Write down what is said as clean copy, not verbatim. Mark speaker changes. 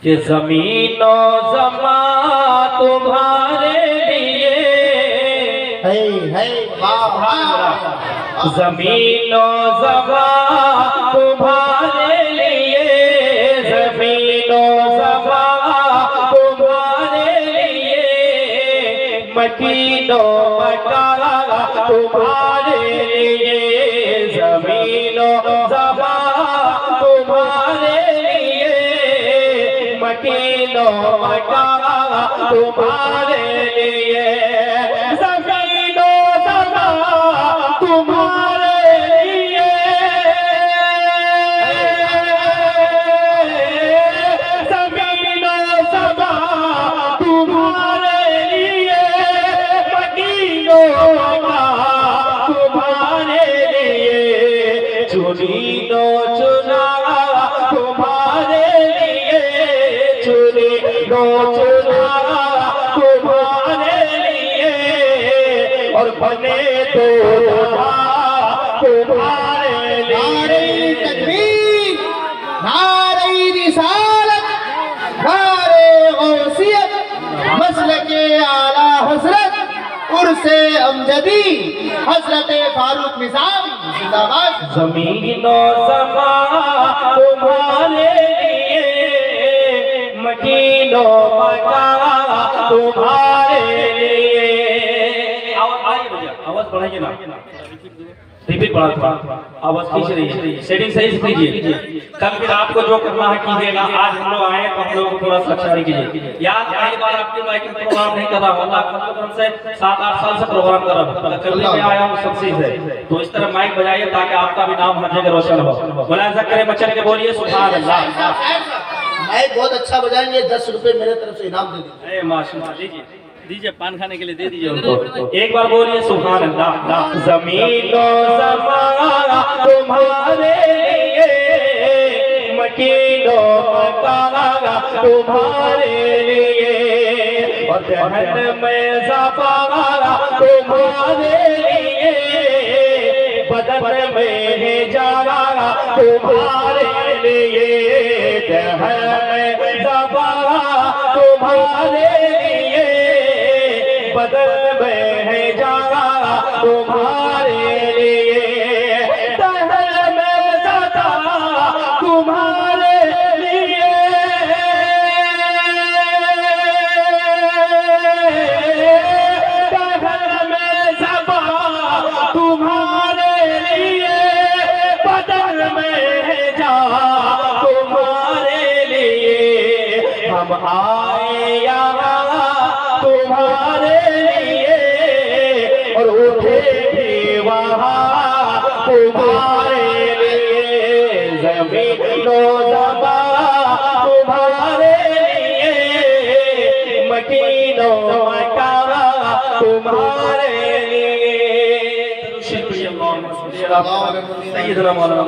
Speaker 1: कि ज़मीनो ज़मा तुम्हारे लिए
Speaker 2: है
Speaker 1: ज़मीनो ज़मा तुम्हारे लिए, ज़मीनो ज़मा तुम्हारे लिए, मकीनो मकाना तुम्हारे लिए, ज़मीनो ज़मा तुम्हारे लिए, मकीनो मकाना तुम्हारे लिए, ज़मीनो ज़मा तुम्हारे लिए, ज़मीनो ज़मा तुम्हारे लिए, मकीनो मकाना तुम्हारे लिए, चुनीनो चुना तुम्हारे लिए, चुनीनो चुना तुम्हारे लिए, और बने तो तुम्हारे लिए।
Speaker 2: तकबीर, नारे रिसालत, नारे गौसियत, मसलके आला हजरत उर्से अमजदी हजरत फारूक निज़ामी जिंदाबाद।
Speaker 1: ज़मीनो ज़मा तुम्हारे लिए, मकीनो मकाना तुम्हारे लिए। आवाज बढ़ाइए ना, रिपीट बढ़ा, आवाज खींच रही है, सेटिंग सही से कीजिए। कल फिर आपको जो करना है कीजिएगा। आज हम लोग आए तो हम लोग को थोड़ा सा अच्छा कीजिए। याद पहली बार आपके माइक में प्रोग्राम नहीं कर रहा हूँ, मतलब से 7-8 साल से प्रोग्राम कर रहा हूँ, करने में आया हूँ सब चीज है। तो इस तरह माइक बजाइए ताकि आपका भी नाम हर जगह रोशन हो। मुलाजा करे बच्चन के बोलिए सुभान अल्लाह।
Speaker 2: माइक बहुत अच्छा बजाएंगे, 10 रुपए मेरे तरफ से इनाम दे दीजिए।
Speaker 1: माशाल्लाह, दीजिए पान खाने के लिए दे दीजिए उनको। एक बार बोलिए सुभान अल्लाह। ज़मीनो ज़मा तुम्हारे लिए, मकीनो मकाना तुम्हारे लिए, और जहन में ज़बाना तुम्हारे लिए, बदन में है जाना तुम्हारे लिए, जहन में ज़बाना तुम्हारे लिए, बदल में है जाना तुम्हारे लिए, दहर में सदा तुम्हारे लिए, दहर में सदा तुम्हारे लिए, बदल में है जाना तुम्हारे लिए, हम आए यहाँ तुम्हारे लिए, और उठे भी वहाँ तुम्हारे लिए, ज़मीनो ज़मा तुम्हारे लिए, मकीनो मकाना तुम्हारे लिए। सैयदना मौलाना